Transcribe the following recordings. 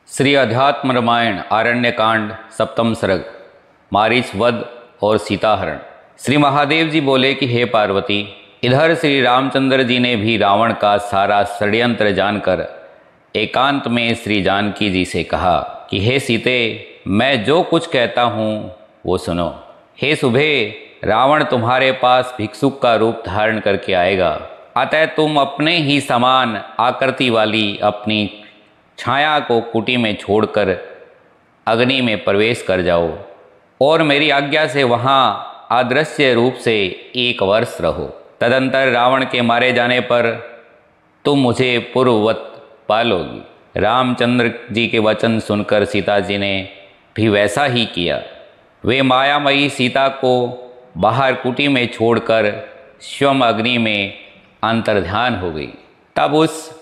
श्री अध्यात्म रामायण आरण्य कांड सप्तम सर्ग मारीच वध और सीताहरण। श्री महादेव जी बोले कि हे पार्वती, इधर श्री रामचंद्र जी ने भी रावण का सारा षड्यंत्र जानकर एकांत में श्री जानकी जी से कहा कि हे सीते, मैं जो कुछ कहता हूँ वो सुनो। हे सुभे, रावण तुम्हारे पास भिक्षुक का रूप धारण करके आएगा, अतः तुम अपने ही समान आकृति वाली अपनी छाया को कुटी में छोड़कर अग्नि में प्रवेश कर जाओ और मेरी आज्ञा से वहाँ अदृश्य रूप से 1 वर्ष रहो। तदंतर रावण के मारे जाने पर तुम मुझे पूर्ववत पालोगी। रामचंद्र जी के वचन सुनकर सीता जी ने भी वैसा ही किया। वे मायामयी सीता को बाहर कुटी में छोड़कर स्वयं अग्नि में अंतर्ध्यान हो गई। तब उस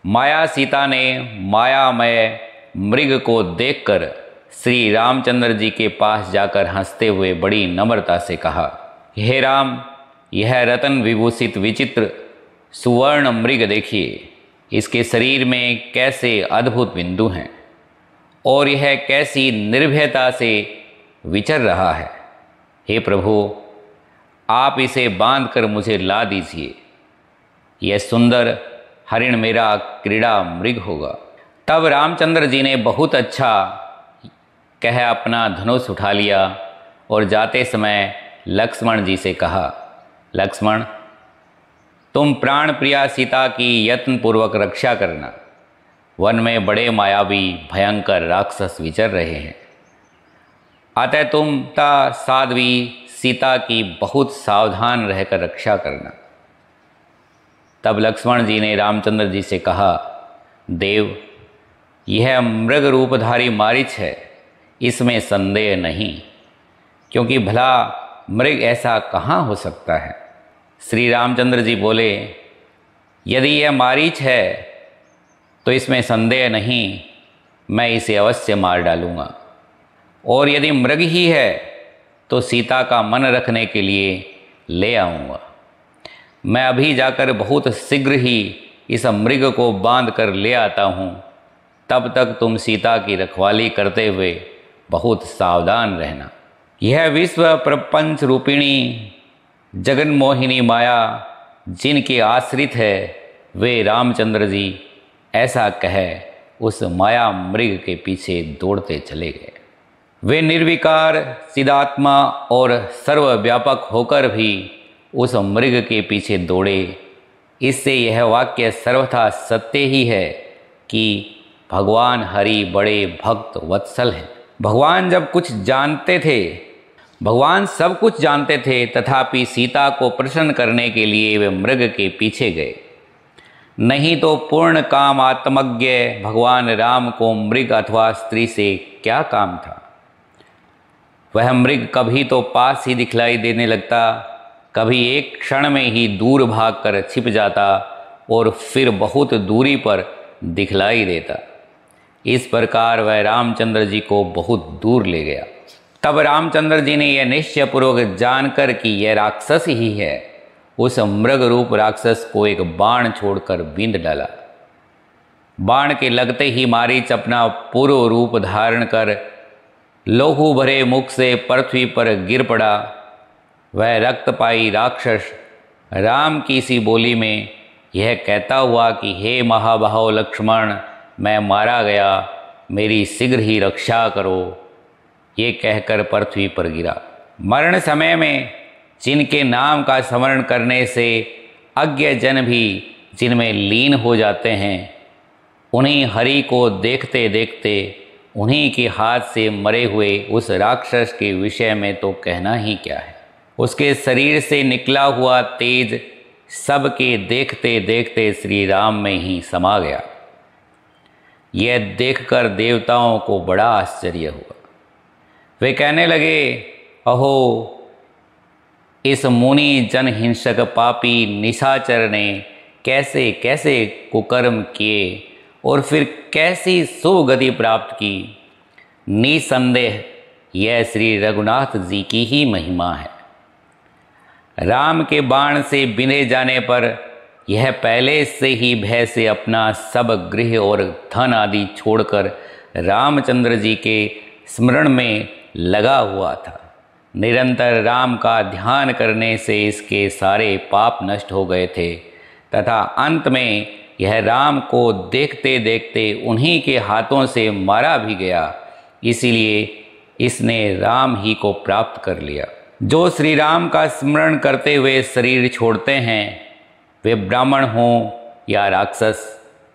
माया सीता ने मायामय मृग को देखकर श्री रामचंद्र जी के पास जाकर हंसते हुए बड़ी नम्रता से कहा, हे राम, यह रतन विभूषित विचित्र सुवर्ण मृग देखिए, इसके शरीर में कैसे अद्भुत बिंदु हैं और यह कैसी निर्भयता से विचर रहा है। हे प्रभु, आप इसे बांधकर मुझे ला दीजिए। यह सुंदर हरिण मेरा क्रीड़ा मृग होगा। तब रामचंद्र जी ने बहुत अच्छा कह अपना धनुष उठा लिया और जाते समय लक्ष्मण जी से कहा, लक्ष्मण, तुम प्राण प्रिया सीता की यत्नपूर्वक रक्षा करना। वन में बड़े मायावी भयंकर राक्षस विचर रहे हैं, अतः तुम साध्वी सीता की बहुत सावधान रहकर रक्षा करना। तब लक्ष्मण जी ने रामचंद्र जी से कहा, देव, यह मृग रूपधारी मारीच है, इसमें संदेह नहीं, क्योंकि भला मृग ऐसा कहाँ हो सकता है। श्री रामचंद्र जी बोले, यदि यह मारीच है तो इसमें संदेह नहीं, मैं इसे अवश्य मार डालूँगा, और यदि मृग ही है तो सीता का मन रखने के लिए ले आऊँगा। मैं अभी जाकर बहुत शीघ्र ही इस मृग को बांध कर ले आता हूँ। तब तक तुम सीता की रखवाली करते हुए बहुत सावधान रहना। यह विश्व प्रपंच रूपिणी जगन्मोहिनी माया जिनके आश्रित है, वे रामचंद्र जी ऐसा कह उस माया मृग के पीछे दौड़ते चले गए। वे निर्विकार सिद्धात्मा और सर्वव्यापक होकर भी उस मृग के पीछे दौड़े। इससे यह वाक्य सर्वथा सत्य ही है कि भगवान हरि बड़े भक्त वत्सल हैं। भगवान सब कुछ जानते थे, तथापि सीता को प्रसन्न करने के लिए वे मृग के पीछे गए। नहीं तो पूर्ण काम आत्मज्ञ भगवान राम को मृग अथवा स्त्री से क्या काम था। वह मृग कभी तो पास ही दिखलाई देने लगता, कभी एक क्षण में ही दूर भागकर छिप जाता और फिर बहुत दूरी पर दिखलाई देता। इस प्रकार वह रामचंद्र जी को बहुत दूर ले गया। तब रामचंद्र जी ने यह निश्चयपूर्वक जानकर कि यह राक्षस ही है, उस मृग रूप राक्षस को एक बाण छोड़कर बींध डाला। बाण के लगते ही मारीच अपना पूर्व रूप धारण कर लोहू भरे मुख से पृथ्वी पर गिर पड़ा। वह रक्तपाई राक्षस राम की सी बोली में यह कहता हुआ कि हे महाबाहो लक्ष्मण, मैं मारा गया, मेरी शीघ्र ही रक्षा करो, ये कहकर पृथ्वी पर गिरा। मरण समय में जिनके नाम का स्मरण करने से अज्ञ जन भी जिनमें लीन हो जाते हैं, उन्हीं हरि को देखते देखते उन्हीं के हाथ से मरे हुए उस राक्षस के विषय में तो कहना ही क्या है। उसके शरीर से निकला हुआ तेज सबके देखते देखते श्री राम में ही समा गया। यह देखकर देवताओं को बड़ा आश्चर्य हुआ। वे कहने लगे, अहो, इस मुनि जनहिंसक पापी निशाचर ने कैसे कैसे कुकर्म किए और फिर कैसी शुभ गति प्राप्त की। निसंदेह यह श्री रघुनाथ जी की ही महिमा है। राम के बाण से बिंधे जाने पर यह पहले से ही भय से अपना सब गृह और धन आदि छोड़कर रामचंद्र जी के स्मरण में लगा हुआ था। निरंतर राम का ध्यान करने से इसके सारे पाप नष्ट हो गए थे तथा अंत में यह राम को देखते देखते उन्हीं के हाथों से मारा भी गया। इसीलिए इसने राम ही को प्राप्त कर लिया। जो श्री राम का स्मरण करते हुए शरीर छोड़ते हैं, वे ब्राह्मण हों या राक्षस,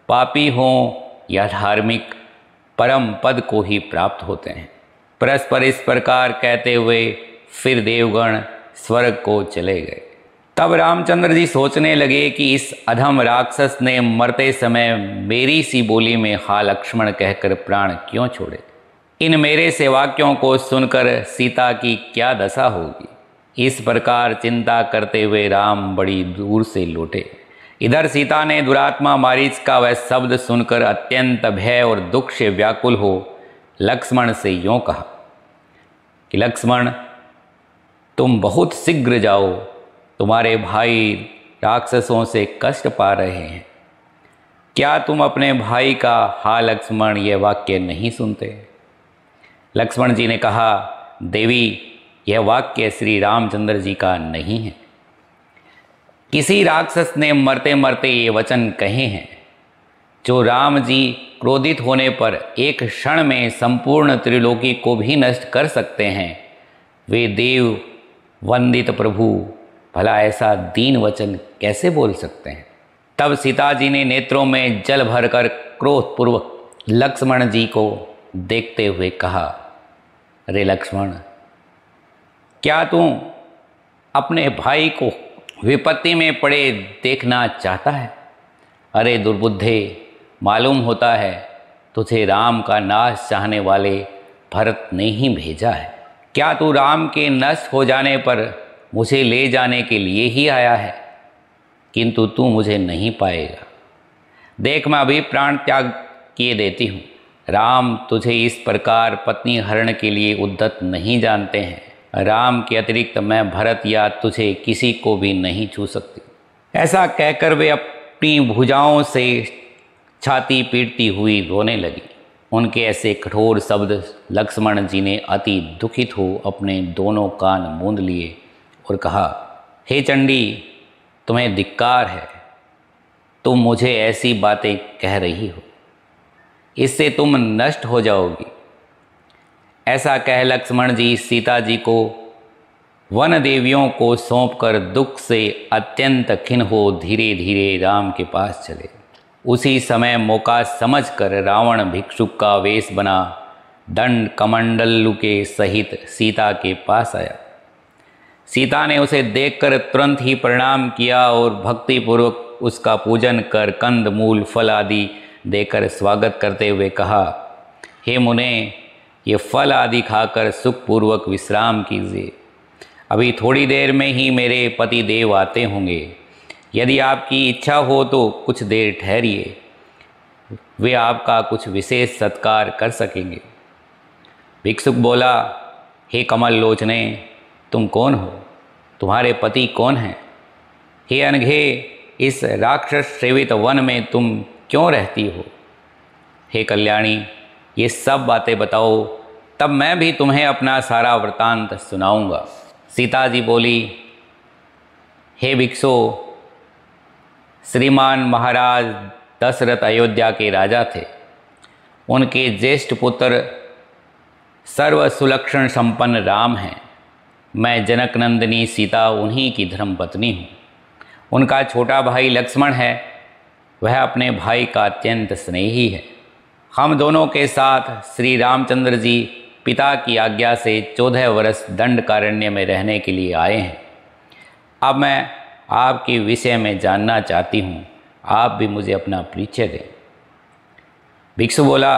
पापी हों या धार्मिक, परम पद को ही प्राप्त होते हैं। परस्पर इस प्रकार कहते हुए फिर देवगण स्वर्ग को चले गए। तब रामचंद्र जी सोचने लगे कि इस अधम राक्षस ने मरते समय मेरी सी बोली में हा लक्ष्मण कहकर प्राण क्यों छोड़े। इन मेरे से वाक्यों को सुनकर सीता की क्या दशा होगी। इस प्रकार चिंता करते हुए राम बड़ी दूर से लौटे। इधर सीता ने दुरात्मा मारीच का वह शब्द सुनकर अत्यंत भय और दुख से व्याकुल हो लक्ष्मण से यूँ कहा कि लक्ष्मण, तुम बहुत शीघ्र जाओ, तुम्हारे भाई राक्षसों से कष्ट पा रहे हैं। क्या तुम अपने भाई का हा लक्ष्मण यह वाक्य नहीं सुनते। लक्ष्मण जी ने कहा, देवी, यह वाक्य श्री रामचंद्र जी का नहीं है। किसी राक्षस ने मरते मरते ये वचन कहे हैं। जो राम जी क्रोधित होने पर एक क्षण में संपूर्ण त्रिलोकी को भी नष्ट कर सकते हैं, वे देव वंदित प्रभु भला ऐसा दीन वचन कैसे बोल सकते हैं। तब सीता जी ने नेत्रों में जल भरकर क्रोधपूर्वक लक्ष्मण जी को देखते हुए कहा, अरे लक्ष्मण, क्या तू अपने भाई को विपत्ति में पड़े देखना चाहता है। अरे दुर्बुद्धे, मालूम होता है तुझे राम का नाश चाहने वाले भरत ने ही भेजा है। क्या तू राम के नष्ट हो जाने पर मुझे ले जाने के लिए ही आया है, किंतु तू मुझे नहीं पाएगा। देख, मैं अभी प्राण त्याग किए देती हूँ। राम तुझे इस प्रकार पत्नी हरण के लिए उद्यत नहीं जानते हैं। राम के अतिरिक्त मैं भरत या तुझे किसी को भी नहीं छू सकती। ऐसा कहकर वे अपनी भुजाओं से छाती पीटती हुई रोने लगी। उनके ऐसे कठोर शब्द लक्ष्मण जी ने अति दुखित हो अपने दोनों कान मूंद लिए और कहा, हे चंडी, तुम्हें धिक्कार है। तुम मुझे ऐसी बातें कह रही हो, इससे तुम नष्ट हो जाओगी। ऐसा कह लक्ष्मण जी सीता जी को वन देवियों को सौंपकर दुख से अत्यंत खिन्न हो धीरे धीरे राम के पास चले। उसी समय मौका समझकर रावण भिक्षुक का वेश बना दंड कमंडलु के सहित सीता के पास आया। सीता ने उसे देखकर तुरंत ही प्रणाम किया और भक्तिपूर्वक उसका पूजन कर कंद मूल फल आदि देकर स्वागत करते हुए कहा, हे मुने, ये फल आदि खाकर सुखपूर्वक विश्राम कीजिए। अभी थोड़ी देर में ही मेरे पति देव आते होंगे। यदि आपकी इच्छा हो तो कुछ देर ठहरिए, वे आपका कुछ विशेष सत्कार कर सकेंगे। भिक्षुक बोला, हे कमल लोचने, तुम कौन हो? तुम्हारे पति कौन हैं? हे अनघे, इस राक्षस सेवित वन में तुम क्यों रहती हो? हे कल्याणी, ये सब बातें बताओ, तब मैं भी तुम्हें अपना सारा वृतांत सुनाऊंगा। सीता जी बोली, हे भिक्षु, श्रीमान महाराज दशरथ अयोध्या के राजा थे। उनके ज्येष्ठ पुत्र सर्व सुलक्षण संपन्न राम हैं। मैं जनक नंदिनी सीता उन्हीं की धर्मपत्नी हूँ। उनका छोटा भाई लक्ष्मण है, वह अपने भाई का अत्यंत स्नेही है। हम दोनों के साथ श्री रामचंद्र जी पिता की आज्ञा से 14 वर्ष दंडकारण्य में रहने के लिए आए हैं। अब मैं आपके विषय में जानना चाहती हूँ, आप भी मुझे अपना परिचय दें। भिक्षु बोला,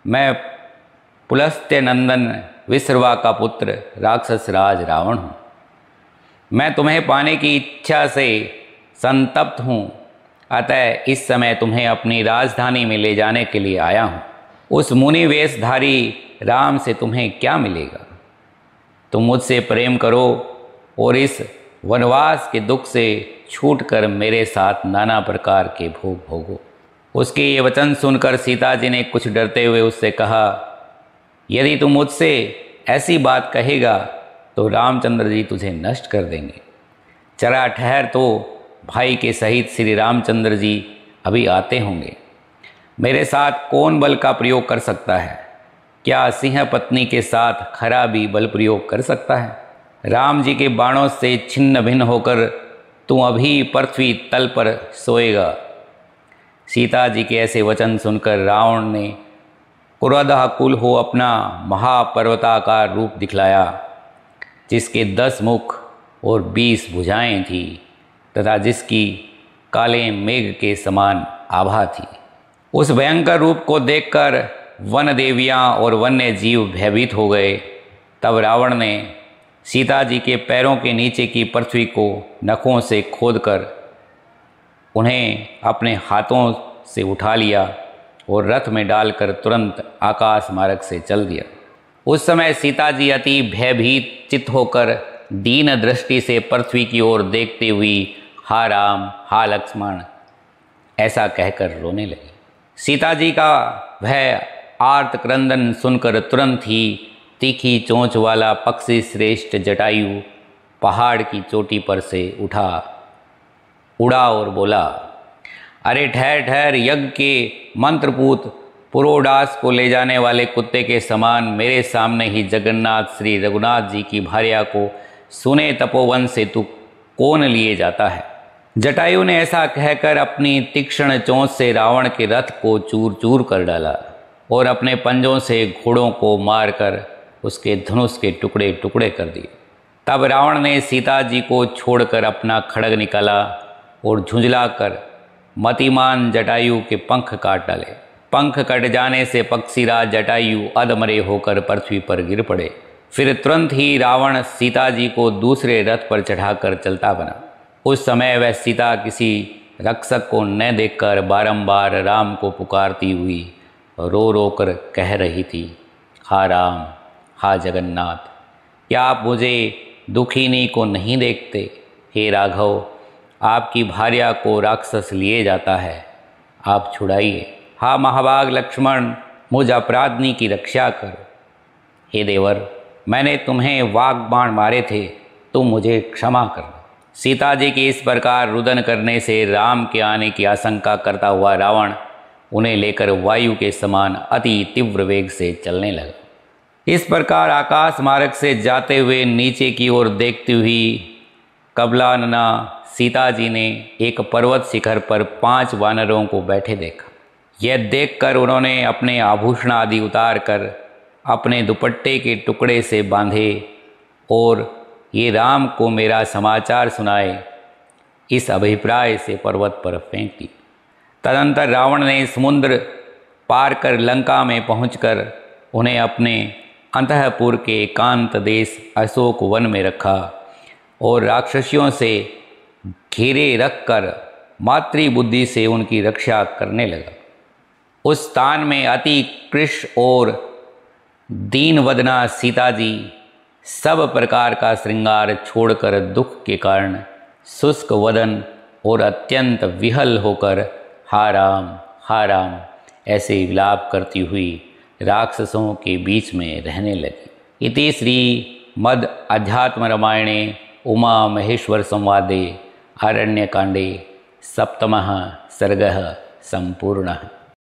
मैं पुलस्त्य नंदन विश्रवा का पुत्र राक्षस राज रावण हूँ। मैं तुम्हें पाने की इच्छा से संतप्त हूँ, अतः इस समय तुम्हें अपनी राजधानी में ले जाने के लिए आया हूँ। उस मुनि वेशधारी राम से तुम्हें क्या मिलेगा? तुम मुझसे प्रेम करो और इस वनवास के दुख से छूटकर मेरे साथ नाना प्रकार के भोग भोगो। उसके ये वचन सुनकर सीता जी ने कुछ डरते हुए उससे कहा, यदि तू मुझसे ऐसी बात कहेगा तो रामचंद्र जी तुझे नष्ट कर देंगे। जरा ठहर, तो भाई के सहित श्री रामचंद्र जी अभी आते होंगे। मेरे साथ कौन बल का प्रयोग कर सकता है? क्या सिंह पत्नी के साथ खरा भी बल प्रयोग कर सकता है? राम जी के बाणों से छिन्न भिन्न होकर तू अभी पृथ्वी तल पर सोएगा। सीता जी के ऐसे वचन सुनकर रावण ने क्रोधाकुल हो अपना महापर्वताकार रूप दिखलाया, जिसके 10 मुख और 20 भुजाएं थी तथा जिसकी काले मेघ के समान आभा थी। उस भयंकर रूप को देखकर वन देवियाँ और वन्य जीव भयभीत हो गए। तब रावण ने सीता जी के पैरों के नीचे की पृथ्वी को नखों से खोदकर उन्हें अपने हाथों से उठा लिया और रथ में डालकर तुरंत आकाश मार्ग से चल दिया। उस समय सीता जी अति भयभीत चित्त होकर दीन दृष्टि से पृथ्वी की ओर देखती हुई हा राम हा लक्ष्मण ऐसा कहकर रोने लगी। सीता जी का वह आर्त क्रंदन सुनकर तुरंत ही तीखी चोंच वाला पक्षी श्रेष्ठ जटायु पहाड़ की चोटी पर से उड़ा और बोला, अरे ठहर ठहर, यज्ञ के मंत्रपूत पुरोडास को ले जाने वाले कुत्ते के समान मेरे सामने ही जगन्नाथ श्री रघुनाथ जी की भार्या को सुने तपोवन से तू कौन लिए जाता है? जटायु ने ऐसा कहकर अपनी तीक्ष्ण चोंच से रावण के रथ को चूर चूर कर डाला और अपने पंजों से घोड़ों को मारकर उसके धनुष के टुकड़े टुकड़े कर दिए। तब रावण ने सीता जी को छोड़कर अपना खड्ग निकाला और झुंझलाकर मतिमान जटायु के पंख काट डाले। पंख कट जाने से पक्षीराज जटायु अधमरे होकर पृथ्वी पर गिर पड़े। फिर तुरंत ही रावण सीता जी को दूसरे रथ पर चढ़ाकर चलता बना। उस समय वह सीता किसी रक्षक को न देखकर बारंबार राम को पुकारती हुई रो रो कर कह रही थी, हा राम हा जगन्नाथ, क्या आप मुझे दुखिनी को नहीं देखते? हे राघव, आपकी भार्या को राक्षस लिए जाता है, आप छुड़ाइए। हा महाभाग लक्ष्मण, मुझ अपराधनी की रक्षा करो। हे देवर, मैंने तुम्हें वाग बाण मारे थे, तुम मुझे क्षमा कर दो। सीता जी के इस प्रकार रुदन करने से राम के आने की आशंका करता हुआ रावण उन्हें लेकर वायु के समान अति तीव्र वेग से चलने लगा। इस प्रकार आकाश मार्ग से जाते हुए नीचे की ओर देखती हुई कबलानना सीता जी ने एक पर्वत शिखर पर 5 वानरों को बैठे देखा। यह देखकर उन्होंने अपने आभूषण आदि उतार कर अपने दुपट्टे के टुकड़े से बांधे और ये राम को मेरा समाचार सुनाए, इस अभिप्राय से पर्वत पर फेंक दी। तदंतर रावण ने समुद्र पार कर लंका में पहुंचकर उन्हें अपने अंतःपुर के एकांत देश अशोक वन में रखा और राक्षसियों से घेरे रखकर मातृबुद्धि से उनकी रक्षा करने लगा। उस स्थान में अति कृश और दीनवदना सीता जी सब प्रकार का श्रृंगार छोड़कर दुख के कारण शुष्क वदन और अत्यंत विहल होकर हा राम ऐसे विलाप करती हुई राक्षसों के बीच में रहने लगी। इति श्री मद अध्यात्म रामायणे उमा महेश्वर संवादे आरण्यकांडे 7वां सर्गः संपूर्णः।